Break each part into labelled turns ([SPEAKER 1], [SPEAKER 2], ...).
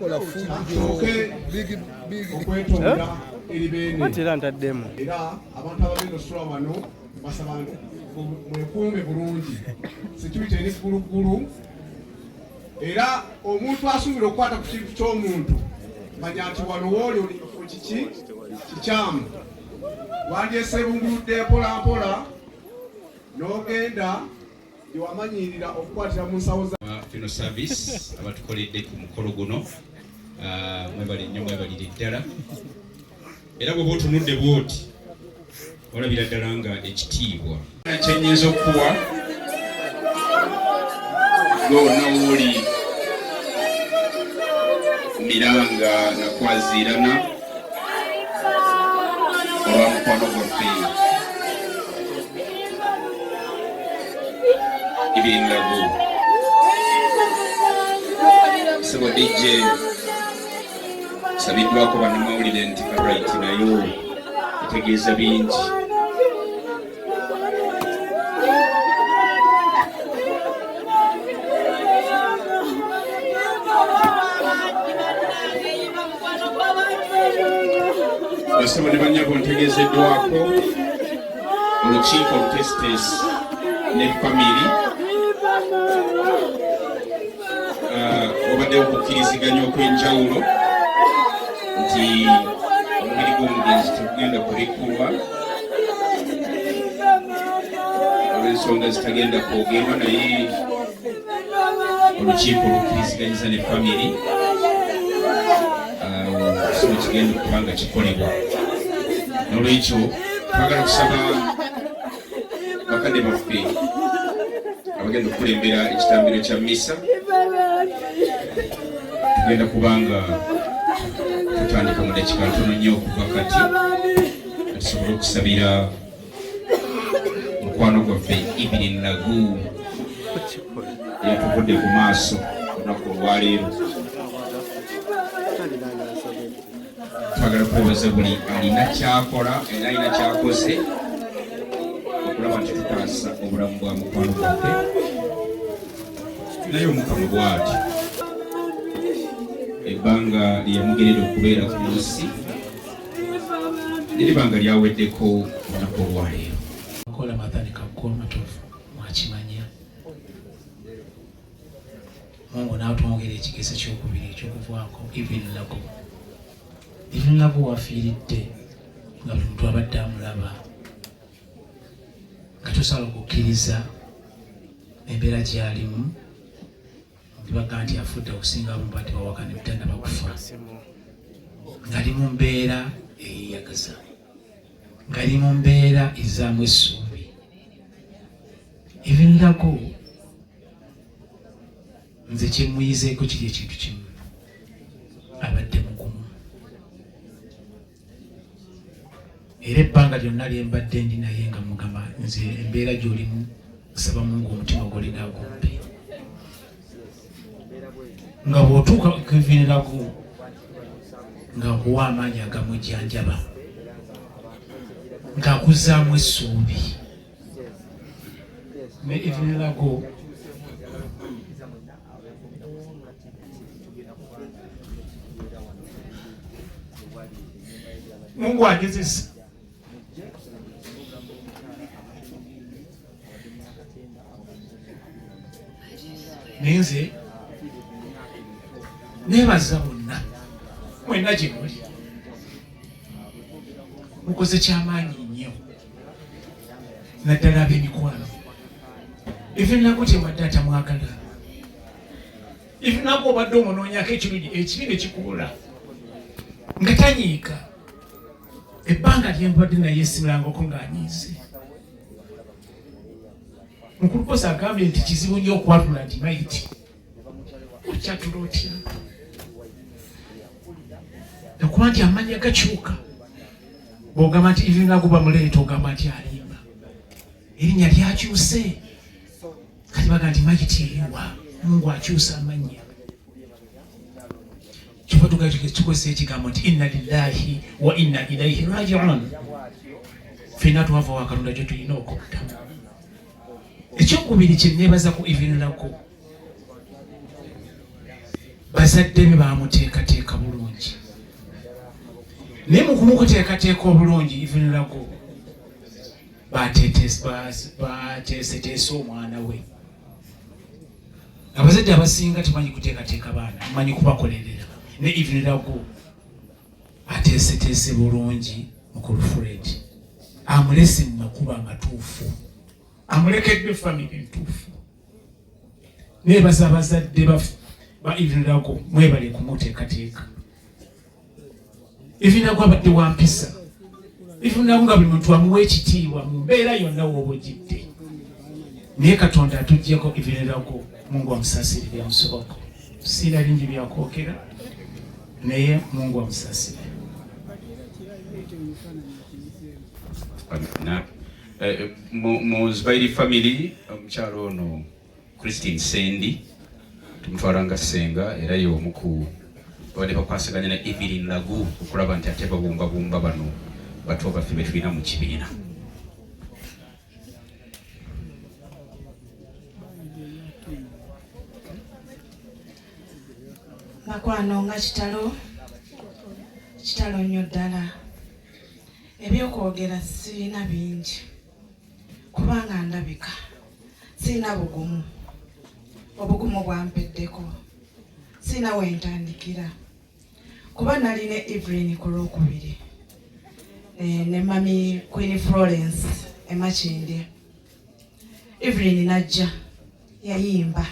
[SPEAKER 1] bakola fujo
[SPEAKER 2] okwetonda eribeene
[SPEAKER 3] batera ntaddemu
[SPEAKER 2] era abantu abagenda osula wano basaba mwekuume bulungi security eri gguluggulu era omuntu asuubira okukwata ku kintu ky'omuntu manya nti wano wooli oli kifo kiki kikyamu wandyesa ebunguludde mpolampola n'ogenda gyewamanyirira okukwatira mu nsawo za
[SPEAKER 4] funeral service abatukoledde ku mukolo guno mwebali nnyo mwebalire ddala era bw'oba otunudde bw'oti olabira ddala nga ekitiibwa kyennyinza okukuwa gonna wooli miranga nakwaziirana olwa mukwano gwaffe Evelyn Lagu sebo DJ sabiddwako bannamawulire nti right nayo etegeeza bingi basebo ne bannyabo ntegeezeddwako olukiiko olutestes n'efamiri obadde okukkiriziganya okw'enjawulo nti omubiri gw'omugenzi tegugenda kubikkulwa olw'ensonga zitagenda kwogerwa naye olukiiko olukkiriziganyisa n'efamiri kino kigenda okuba nga kikolebwa n'olwekyo twagala kusaba bakadde baffe abagenda okukulembera ekitambiro kya misa tugenda kubanga tutandika mu dakika ntono nnyo okuva kati tusobole okusabira mukwano gwaffe Evelyn Lagu yatuvudde ku maaso olunaku olwaleero twagala kwebaza buli alina kyakola era alina kyakoze okulaba nti tutaasa obulamu bwa mukwano gwaffe naye omukama bw'ati ebbanga lyeyamugerera okubeera ku nsi neribanga lyaweddeko olunaku olwaleero
[SPEAKER 5] akola matandika kukola matuufu mwakimanya Mungu n'atwongera ekigezo kyokubiri ekyokuvaako Evelyn Lagu. Evelyn Lagu wafiiridde nga buli muntu abadde amulaba nga tosala okukkiriza embeera gy'alimu ndibaga nti afudde okusinga abo mbadde bawakana ebitanda bakufa ng'ali mu mbeera eyeyagaza ng'ali mu mbeera ezaamu essuubi. Evelyn Lagu nze kyemuyizeeko kiri ekintu kimu abadde mugumu era ebbanga lyonna lyembadde ndi naye nga mugamba nze embeera gy'olimu nsaba Mungu omutima gw'olina gumpe nga bw'otuuka ku Evelyn Lagu ng'akuwa amaanyi agamujjanjaba ng'akuzaamu essuubi. Ne Evelyn Lagu Mungu agezesa nenze nebaza bonna mwenna gye muli mukoze kyamaanyi nnyo naddala ab'emikwano. Evelyn Lagu tewadde atamwagala. Evelyn Lagu obadde omunoonyako ekibi ne kikubula nga tanyiika. Ebbanga lyembadde naye simulangako ng'anyiize. Mukulu Posa agambye nti kizibu nnyo okwatula nti mayiti okyatula otya okuba nti amannya gakyuka. Bw'ogamba nti Evelyn Lagu bamuleeta ogamba nti alimba erinnya lyakyuse kati baga nti mayiti eriwa Mungu akyusa amannya. Kiva tukozesa ekigambo nti inna lillahi wa inna ilaihi raji'un. Ffenna twava wa Katonda gye tulina okuddamu. Ekyokubiri kye neebaza ku Evelyn Lagu bazadde be bamuteekateeka bulungi naye mu kumukuteekateeka obulungi Evelyn Lagu bateeseteese omwana we. Abazadde abasinga temanyi kuteekateeka baana, manyi kubakolerera. Ne Evelyn Lagu ateeseteese bulungi mukulu Fred, amulese mu makubo amatuufu, amulekedde famire entuufu. Neebaza abazadde ba Evelyn Lagu, mwebale kumuteekateeka. Evelyn Lagu abadde wa mpisa. Evelyn Lagu nga buli muntu amuwa ekitiibwa mu mbeera yonna w'oba ogidde. Naye Katonda atuggyeko Evelyn Lagu, Mungu amusaasirire amusoboko. Sina bingi byakwogera naye Mungu amusaasire.
[SPEAKER 4] Mu zubayiri family omukyalo ono Christine Sendi tumutwalanga Ssenga era y'omu ku babadde bakwasaganya na Evelyn Lagu okulaba nti ate babumbabumba bano bato baffe be tulina mu kibiina.
[SPEAKER 1] Makwano nga kitalo nnyo ddala. Ebyokwogera sirina bingi kubanga ndabika sirina obugumu bwampeddeko, sirina wentandikira kuba nali ne Evelyn ku Lwokubiri ne mami Queen Florence Emakindi. Evelyn najja yayimba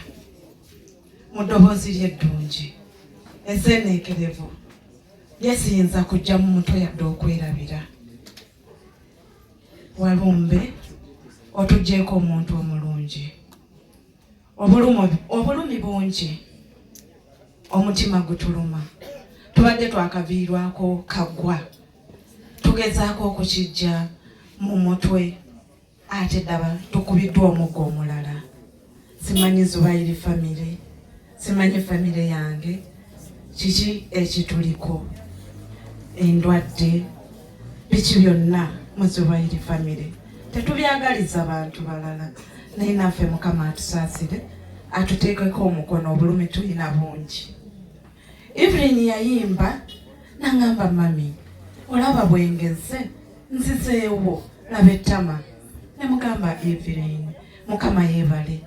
[SPEAKER 1] mu ddoboozi lye eddungi eseeneekerevu lyesiyinza kujja mu mutwe yadde okwerabira. Walumbe otuggyeko omuntu omulungi, obulumi bungi, omutima gutuluma. Tubadde twakaviirwako kaggwa, tugezaako okukijja mu mutwe, ate ddaba tukubiddwa omuggo omulala. Simanyi zubayiri famire, simanyi famire yange kiki ekituliko, endwadde, biki byonna mu zubayiri famire. Tetubyagaliza bantu balala naye naffe Mukama atusaasire atuteekeko omukono, obulumi tulina bungi. Evelyn yayimba n'angamba mami olaba bwengeze nzizeewo laba ettama. Ne mugamba Evelyn Mukama yeebale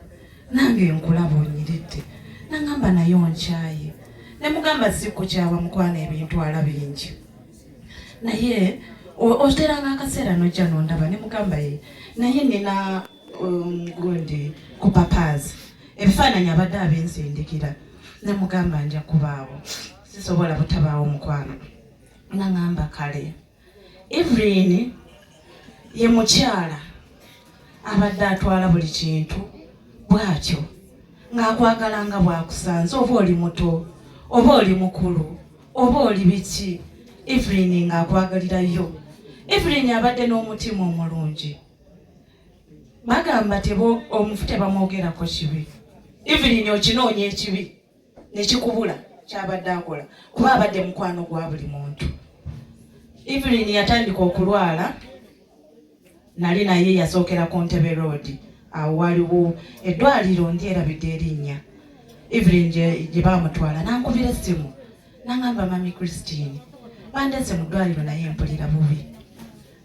[SPEAKER 1] nange nkulaba onyiridde. N'angamba naye onkyaye. Ne mugamba sikukyawa mukwana ebintu ala bingi naye oteranga akaseera nojja nondaba. Ne mugamba ye naye nina gundi ku papaazi ebifaananyi abadde abinzindikira. Ne mugamba nja kubaawo, sisobola butabaawo mukwano. N'angamba kale. Evelyn ye mukyala abadde atwala buli kintu bw'atyo ng'akwagala nga bw'akusanze, oba oli muto oba oli mukulu oba oli biki, Evelyn ng'akwagalirayo. Evelyn abadde n'omutima omulungi. Bagamba omufu tebamwogerako kibi. Evelyn okinoonya ekibi nekikubula kyabadde akola kuba abadde mukwano gwa buli muntu. Evelyn yatandika okulwala, nali naye yasookera ku Ntebe Road, awo waliwo eddwaliro ndyerabidde erinnya. Evelyn gye baamutwala n'ankubira essimu n'angamba mami Christine bandese mu ddwaliro naye mpulira bubi.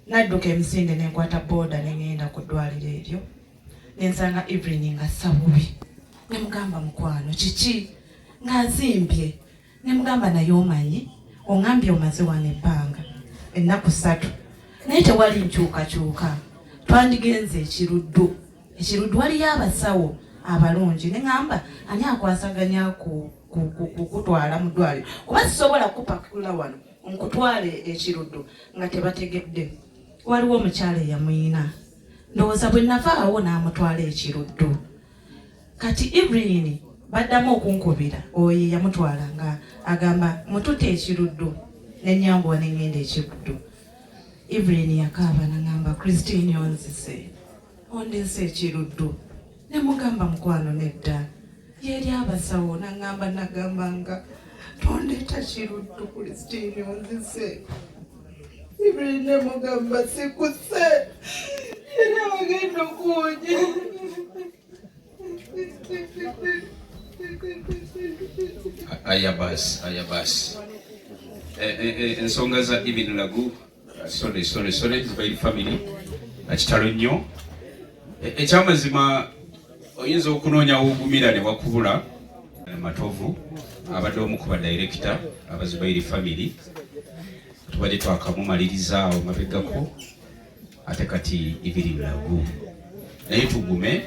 [SPEAKER 1] Nadduka emisinde nenkwata booda nengenda ku ddwaliro eryo nensanga Evelyn ng'assa bubi. Ne mugamba mukwano kiki ng'azimbye. Ne mugamba naye omanyi ongambye omaze wano ebbanga ennaku 3 naye tewali nkyukakyuka, twandigenze ekiruddu waliyo abasawo abalungi. Ne ngamba ani akwasaganya kukutwala mu ddwaliro kuba sisobola kupakula wano nkutwale ekiruddu nga tebategedde. Waliwo omukyala eyamuyina, ndowooza bwe navaawo n'amutwala ekiruddu. Kati Evelyn baddamu okunkubira oyo yamutwala nga agamba mutute ekiruddu. Nenyanguwa nengenda ekiruddu. Evelyn yakaaba n'angamba Christine onzise ondeese ekiruddu. Ne mugamba mukwano nedda yeri abasawo. Nagamba nga tondeeta kiruddu Christine onzise. Evelyn ne mugamba sikuse era bagenda okuwonya.
[SPEAKER 4] ayabas ensonga za Evelyn Lagu sorry zubayiri family akitalo nnyo ekyamazima oyinza okunoonya wogumira ne wakubula matovu abadde omu ku badirector abazubayiri family tubadde twakamumaliriza mabegako ate kati Evelyn Lagu naye tugume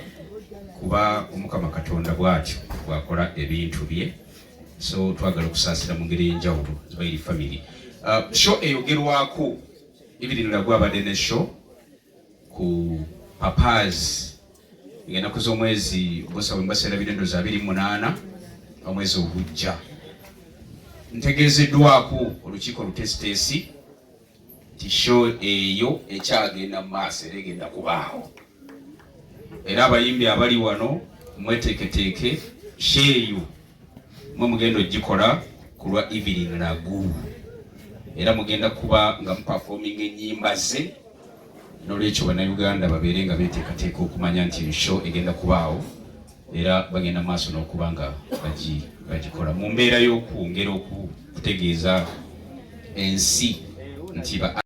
[SPEAKER 4] kuba omukama katonda bwatyo bwakola ebintu bye so twagala okusaasira mu ngeri enjawulo zubayiri family show eyogerwako Evelyn Lagu abadde ne show ku papas ng'ennaku z'omwezi ogw'osabwe mbaseera birendo za 28 omwezi ogujja ntegeezeddwako olukiiko lutesitesi ti show eyo ekyagenda mu maaso era egenda kubaawo era abayimbi abali wano mweteeketeeke sheeyo mwe mugenda ogikola ku lwa Evelyn Lagu era mugenda kuba nga muperforminga ennyimba ze n'olwekyo bannayuganda babeere nga beeteekateeka okumanya nti show egenda kubaawo era bagenda maaso n'okuba nga bagikola mu mbeera y'okwongera okutegeeza ensi nti